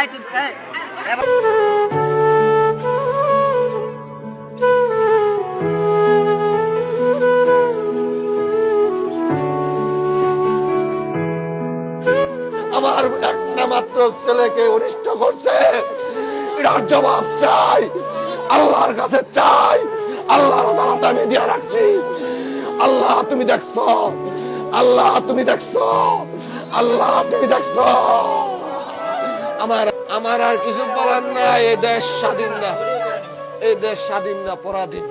আমার একটা মাত্র ছেলেকে অনিষ্ট করছে, এটার জবাব চাই, আল্লাহর কাছে চাই। আল্লাহর আদালতে আমি দিয়ে রাখছি। আল্লাহ তুমি দেখছো, আল্লাহ তুমি দেখছো, আল্লাহ তুমি দেখছো। আমার আর কিছু বলার নাই। এই দেশ স্বাধীন না, এই দেশ স্বাধীন না, পরাধীন।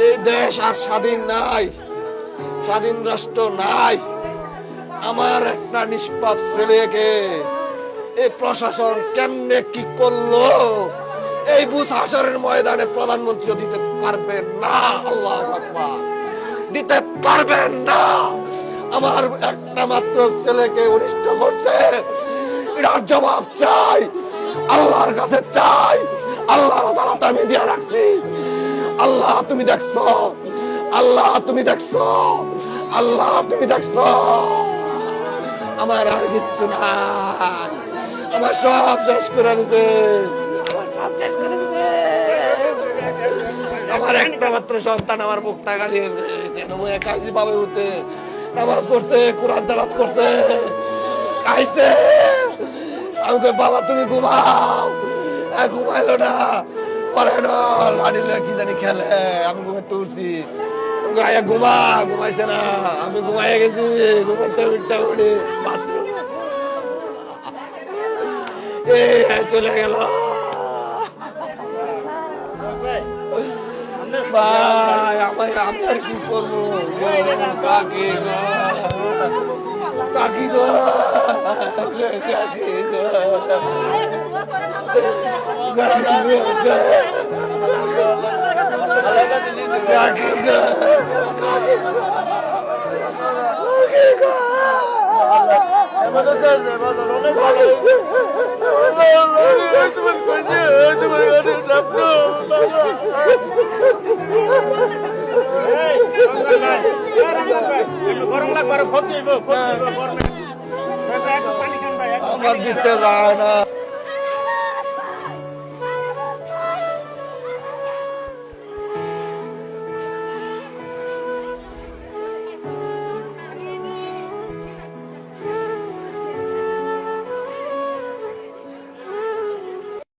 এই দেশ আর স্বাধীন নাই, স্বাধীন রাষ্ট্র নাই। আমার একটা নিষ্পাপ ছেলেকে এই প্রশাসন কেমনে কি করলো, এই বুশ হাসরের ময়দানে প্রধানমন্ত্রী দিতে পারবেন না। আল্লাহু আকবার, দিতে পারবেন না। আমার একটা মাত্র ছেলেকে অনিষ্ট করছে, এটার জবাব চাই, আল্লাহর কাছে চাই। আল্লাহর আদালতে আমি দিয়ে রাখছি। আল্লাহ তুমি দেখছো, আল্লাহ তুমি দেখছো, আল্লাহ তুমি দেখছো। আমার আর কিচ্ছু নাই, আমার সব শেষ করে দিছে, আমার একটা মাত্র সন্তান আমার মুখটা গালিয়ে দিয়েছে। কাজী বাবা উঠে নামাজ পড়ছে, কোরআন তেলাওয়াত করছে, খাইছে। আমি কই বাবা তুমি ঘুমাও, ঘুমাইলো না, পরে লাড়ি কি জানি খেলে, আমি ঘুমাইতে উঠছি। ঘুমা, ঘুমাইছে না, আমি ঘুমাইয়া গেছি। ঘুমাইতে উঠতে উঠে বাথরুম চলে গেল। ভাই আমায় আমি আর কি করবো? কাকি গো, কাকি গো, কাকি গো, কাকি গো, আমার দিতে যায় না।